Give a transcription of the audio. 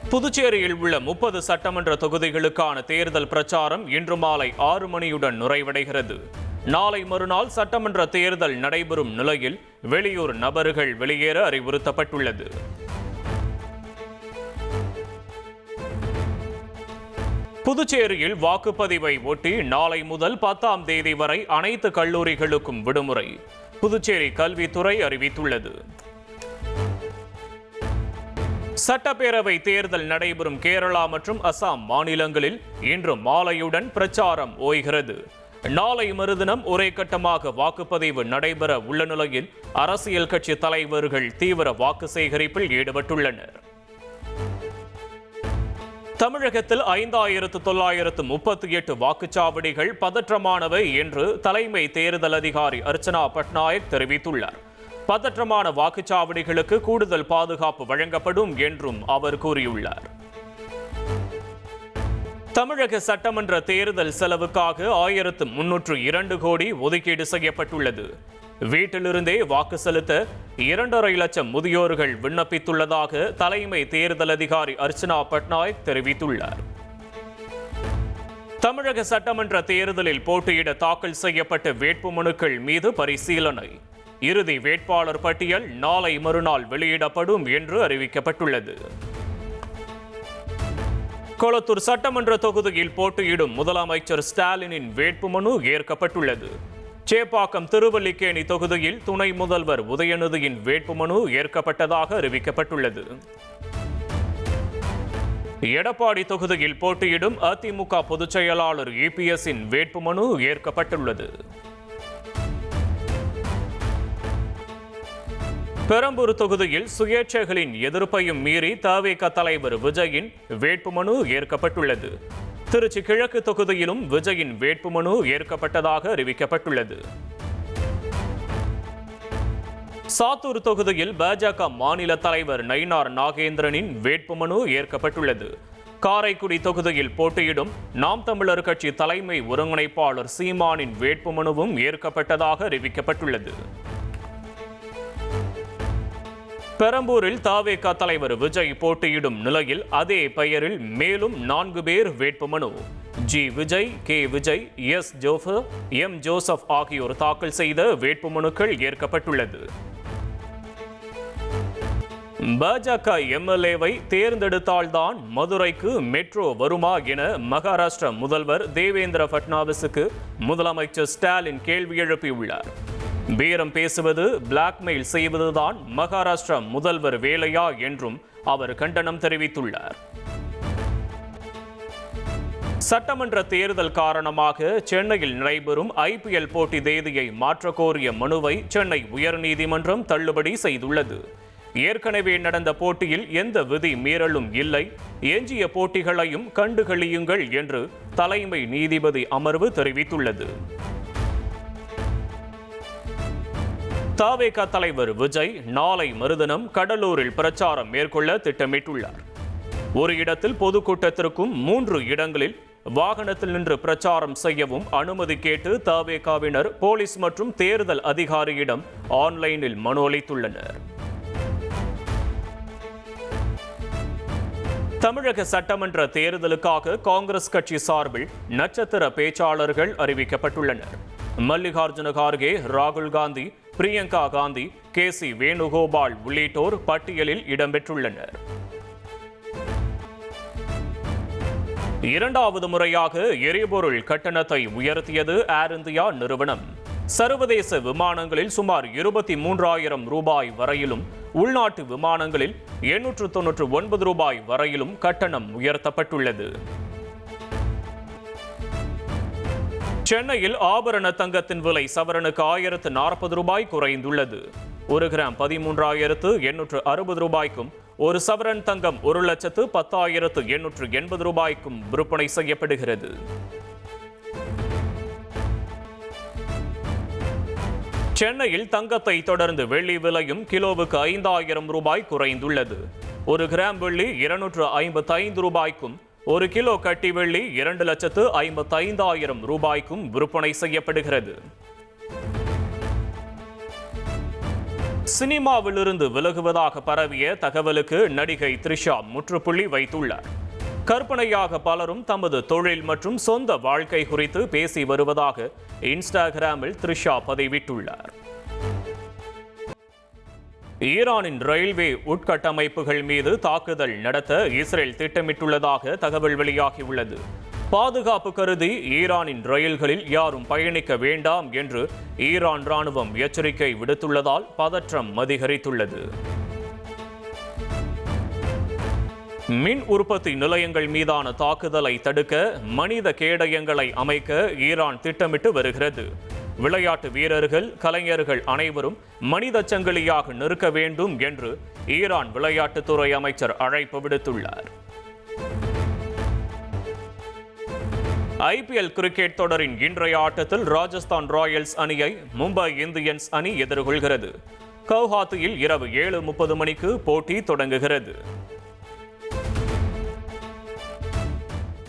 புதுச்சேரியில் உள்ள 30 சட்டமன்ற தொகுதிகளுக்கான தேர்தல் பிரச்சாரம் இன்று மாலை 6 மணியுடன் நிறைவடைகிறது. நாளை மறுநாள் சட்டமன்ற தேர்தல் நடைபெறும் நிலையில் வெளியூர் நபர்கள் வெளியேற அறிவுறுத்தப்பட்டுள்ளது. புதுச்சேரியில் வாக்குப்பதிவை ஒட்டி நாளை முதல் 10ஆம் தேதி வரை அனைத்து கல்லூரிகளுக்கும் விடுமுறை புதுச்சேரி கல்வித்துறை அறிவித்துள்ளது. சட்டப்பேரவை தேர்தல் நடைபெறும் கேரளா மற்றும் அசாம் மாநிலங்களில் இன்று மாலையுடன் பிரச்சாரம் ஓய்கிறது. நாளை மறுதினம் ஒரே கட்டமாக வாக்குப்பதிவு நடைபெற உள்ள நிலையில் அரசியல் கட்சி தலைவர்கள் தீவிர வாக்கு சேகரிப்பில் ஈடுபட்டுள்ளனர். தமிழகத்தில் 5938 வாக்குச்சாவடிகள் பதற்றமானவை என்று தலைமை தேர்தல் அதிகாரி அர்ச்சனா பட்நாயக் தெரிவித்துள்ளார். பதற்றமான வாக்குச்சாவடிகளுக்கு கூடுதல் பாதுகாப்பு வழங்கப்படும் என்றும் அவர் கூறியுள்ளார். தமிழக சட்டமன்ற தேர்தல் செலவுக்காக 1302 கோடி ஒதுக்கீடு செய்யப்பட்டுள்ளது. வீட்டிலிருந்தே வாக்கு செலுத்த 2.5 லட்சம் முதியோர்கள் விண்ணப்பித்துள்ளதாக தலைமை தேர்தல் அதிகாரி அர்ச்சனா பட்நாயக் தெரிவித்துள்ளார். தமிழக சட்டமன்ற தேர்தலில் போட்டியிட தாக்கல் செய்யப்பட்ட வேட்புமனுக்கள் மீது பரிசீலனை. இறுதி வேட்பாளர் பட்டியல் நாளை மறுநாள் வெளியிடப்படும் என்று அறிவிக்கப்பட்டுள்ளது. கொளத்தூர் சட்டமன்ற தொகுதியில் போட்டியிடும் முதலமைச்சர் ஸ்டாலினின் வேட்புமனு ஏற்கப்பட்டுள்ளது. சேப்பாக்கம் திருவல்லிக்கேணி தொகுதியில் துணை முதல்வர் உதயநிதியின் வேட்புமனு ஏற்கப்பட்டதாக அறிவிக்கப்பட்டுள்ளது. எடப்பாடி தொகுதியில் போட்டியிடும் அதிமுக பொதுச் செயலாளர் EPSன் வேட்புமனு ஏற்கப்பட்டுள்ளது. பெரம்பூர் தொகுதியில் சுயேட்சைகளின் எதிர்ப்பையும் மீறி தவிக தலைவர் விஜயின் வேட்புமனு ஏற்கப்பட்டுள்ளது. திருச்சி கிழக்கு தொகுதியிலும் விஜயின் வேட்புமனு ஏற்கப்பட்டதாக அறிவிக்கப்பட்டுள்ளது. சாத்தூர் தொகுதியில் பாஜக மாநில தலைவர் நயினார் நாகேந்திரனின் வேட்புமனு ஏற்கப்பட்டுள்ளது. காரைக்குடி தொகுதியில் போட்டியிடும் நாம் தமிழர் கட்சி தலைமை ஒருங்கிணைப்பாளர் சீமானின் வேட்புமனுவும் ஏற்கப்பட்டதாக அறிவிக்கப்பட்டுள்ளது. பெரம்பூரில் தவிக தலைவர் விஜய் போட்டியிடும் நிலையில் அதே பெயரில் மேலும் 4 பேர் வேட்புமனு விஜய், விஜய், ஜோசப், ஜோசப் ஆகியோர் தாக்கல் செய்த வேட்புமனுக்கள் ஏற்கப்பட்டுள்ளது. பாஜக MLAவை தேர்ந்தெடுத்தால்தான் மதுரைக்கு மெட்ரோ வருமா என மகாராஷ்டிர முதல்வர் தேவேந்திர பட்னாவிஸுக்கு முதலமைச்சர் ஸ்டாலின் கேள்வி எழுப்பியுள்ளார். பேரம் பேசுவது, பிளாக்மெயில் செய்வதுதான் மகாராஷ்டிரா முதல்வர் வேலையா என்றும் அவர் கண்டனம் தெரிவித்துள்ளார். சட்டமன்ற தேர்தல் காரணமாக சென்னையில் நடைபெறும் IPL போட்டி தேதியை மாற்றக் கோரிய மனுவை சென்னை உயர்நீதிமன்றம் தள்ளுபடி செய்துள்ளது. ஏற்கனவே நடந்த போட்டியில் எந்த விதி மீறலும் இல்லை, எஞ்சிய போட்டிகளையும் கண்டுகளியுங்கள் என்று தலைமை நீதிபதி அமர்வு தெரிவித்துள்ளது. தவிக தலைவர் விஜய் நாளை மறுதினம் கடலூரில் பிரச்சாரம் மேற்கொள்ள திட்டமிட்டுள்ளார். ஒரு இடத்தில் பொதுக்கூட்டத்திற்கும் 3 இடங்களில் வாகனத்தில் நின்று பிரச்சாரம் செய்யவும் அனுமதி கேட்டு தவிகவினர் போலீஸ் மற்றும் தேர்தல் அதிகாரியிடம் ஆன்லைனில் மனு அளித்துள்ளனர். தமிழக சட்டமன்ற தேர்தலுக்காக காங்கிரஸ் கட்சி சார்பில் நட்சத்திர பேச்சாளர்கள் அறிவிக்கப்பட்டுள்ளனர். மல்லிகார்ஜுன கார்கே, ராகுல் காந்தி, பிரியங்கா காந்தி, KC வேணுகோபால் உள்ளிட்டோர் பட்டியலில் இடம்பெற்றுள்ளனர். 2வது முறையாக எரிபொருள் கட்டணத்தை உயர்த்தியது ஏர் இந்தியா நிறுவனம். சர்வதேச விமானங்களில் சுமார் 23,000 ரூபாய் வரையிலும், உள்நாட்டு விமானங்களில் 899 ரூபாய் வரையிலும் கட்டணம் உயர்த்தப்பட்டுள்ளது. சென்னையில் ஆபரண தங்கத்தின் விலை சவரனுக்கு 1040 ரூபாய் குறைந்துள்ளது. 1 கிராம் 13,860 ரூபாய்க்கும், ஒரு சவரன் தங்கம் 1,10,880 ரூபாய்க்கும் விற்பனை செய்யப்படுகிறது. சென்னையில் தங்கத்தை தொடர்ந்து வெள்ளி விலையும் கிலோவுக்கு 5,000 ரூபாய் குறைந்துள்ளது. 1 கிராம் வெள்ளி 255 ரூபாய்க்கும், 1 கிலோ கட்டி வெள்ளி 2,55,000 ரூபாய்க்கும் விற்பனை செய்யப்படுகிறது. சினிமாவிலிருந்து விலகுவதாக பரவிய தகவலுக்கு நடிகை த்ரிஷா முற்றுப்புள்ளி வைத்துள்ளார். கற்பனையாக பலரும் தமது தொழில் மற்றும் சொந்த வாழ்க்கை குறித்து பேசி வருவதாக இன்ஸ்டாகிராமில் த்ரிஷா பதிவிட்டுள்ளார். ஈரானின் ரயில்வே உட்கட்டமைப்புகள் மீது தாக்குதல் நடத்த இஸ்ரேல் திட்டமிட்டுள்ளதாக தகவல் வெளியாகியுள்ளது. பாதுகாப்பு கருதி ஈரானின் ரயில்களில் யாரும் பயணிக்க வேண்டாம் என்று ஈரான் ராணுவம் எச்சரிக்கை விடுத்துள்ளதால் பதற்றம் அதிகரித்துள்ளது. மின் உற்பத்தி நிலையங்கள் மீதான தாக்குதலை தடுக்க மனித கேடயங்களை அமைக்க ஈரான் திட்டமிட்டு வருகிறது. விளையாட்டு வீரர்கள், கலைஞர்கள் அனைவரும் மனித சங்கிலியாக நிற்க வேண்டும் என்று ஈரான் விளையாட்டுத்துறை அமைச்சர் அழைப்பு விடுத்துள்ளார். ஐபிஎல் கிரிக்கெட் தொடரின் இன்றைய ஆட்டத்தில் ராஜஸ்தான் ராயல்ஸ் அணியை மும்பை இந்தியன்ஸ் அணி எதிர்கொள்கிறது. கவுஹாத்தியில் இரவு 7:30 மணிக்கு போட்டி தொடங்குகிறது.